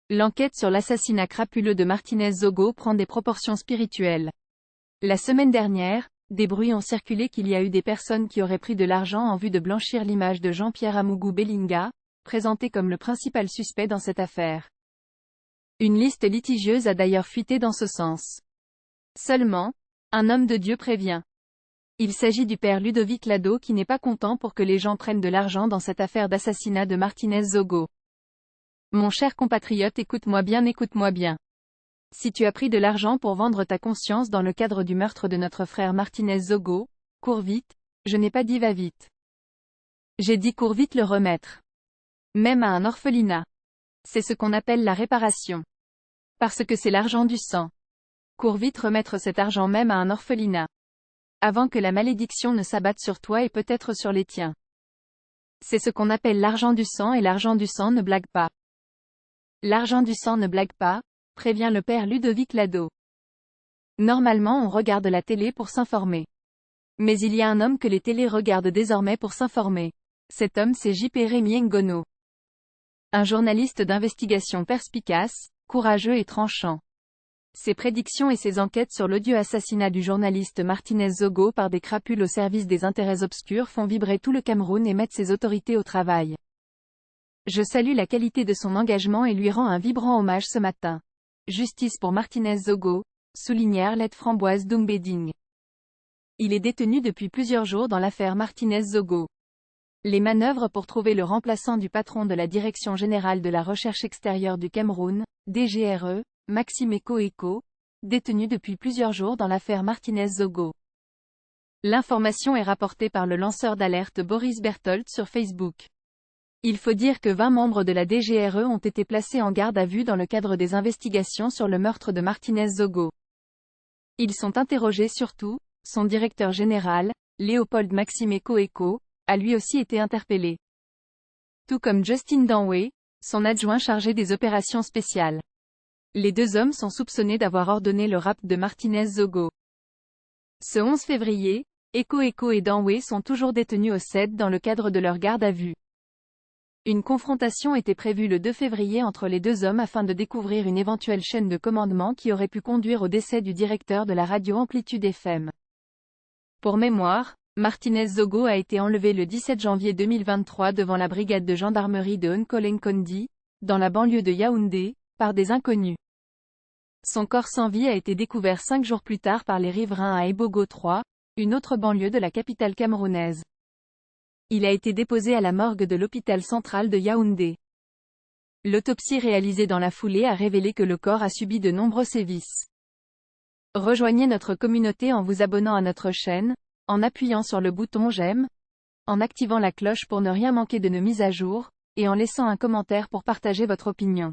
L'enquête sur l'assassinat crapuleux de Martínez Zogo prend des proportions spirituelles. La semaine dernière, des bruits ont circulé qu'il y a eu des personnes qui auraient pris de l'argent en vue de blanchir l'image de Jean-Pierre Amougou Bellinga, présenté comme le principal suspect dans cette affaire. Une liste litigieuse a d'ailleurs fuité dans ce sens. Seulement, un homme de Dieu prévient. Il s'agit du père Ludovic Lado qui n'est pas content pour que les gens prennent de l'argent dans cette affaire d'assassinat de Martínez Zogo. Mon cher compatriote, écoute-moi bien. Si tu as pris de l'argent pour vendre ta conscience dans le cadre du meurtre de notre frère Martínez Zogo, cours vite, je n'ai pas dit va vite. J'ai dit cours vite le remettre. Même à un orphelinat. C'est ce qu'on appelle la réparation. Parce que c'est l'argent du sang. Cours vite remettre cet argent même à un orphelinat. Avant que la malédiction ne s'abatte sur toi et peut-être sur les tiens. C'est ce qu'on appelle l'argent du sang et l'argent du sang ne blague pas. L'argent du sang ne blague pas, prévient le père Ludovic Lado. Normalement on regarde la télé pour s'informer. Mais il y a un homme que les télés regardent désormais pour s'informer. Cet homme c'est J.P. Rémy Ngono. Un journaliste d'investigation perspicace, courageux et tranchant. Ses prédictions et ses enquêtes sur l'odieux assassinat du journaliste Martínez Zogo par des crapules au service des intérêts obscurs font vibrer tout le Cameroun et mettent ses autorités au travail. Je salue la qualité de son engagement et lui rends un vibrant hommage ce matin. Justice pour Martínez Zogo, soulignèrent Let Framboise Doumbeding. Il est détenu depuis plusieurs jours dans l'affaire Martínez Zogo. Les manœuvres pour trouver le remplaçant du patron de la Direction générale de la recherche extérieure du Cameroun, DGRE, Maxime Eko, détenu depuis plusieurs jours dans l'affaire Martínez Zogo. L'information est rapportée par le lanceur d'alerte Boris Berthold sur Facebook. Il faut dire que 20 membres de la DGRE ont été placés en garde à vue dans le cadre des investigations sur le meurtre de Martínez Zogo. Ils sont interrogés surtout, son directeur général, Léopold Maxime Eko, a lui aussi été interpellé. Tout comme Justin Danway, son adjoint chargé des opérations spéciales. Les deux hommes sont soupçonnés d'avoir ordonné le rapt de Martínez Zogo. Ce 11 février, Eko et Danway sont toujours détenus au CED dans le cadre de leur garde à vue. Une confrontation était prévue le 2 février entre les deux hommes afin de découvrir une éventuelle chaîne de commandement qui aurait pu conduire au décès du directeur de la radio Amplitude FM. Pour mémoire, Martínez Zogo a été enlevé le 17 janvier 2023 devant la brigade de gendarmerie de Nkolenkondi, dans la banlieue de Yaoundé, par des inconnus. Son corps sans vie a été découvert 5 jours plus tard par les riverains à Ebogo 3, une autre banlieue de la capitale camerounaise. Il a été déposé à la morgue de l'hôpital central de Yaoundé. L'autopsie réalisée dans la foulée a révélé que le corps a subi de nombreux sévices. Rejoignez notre communauté en vous abonnant à notre chaîne, en appuyant sur le bouton j'aime, en activant la cloche pour ne rien manquer de nos mises à jour, et en laissant un commentaire pour partager votre opinion.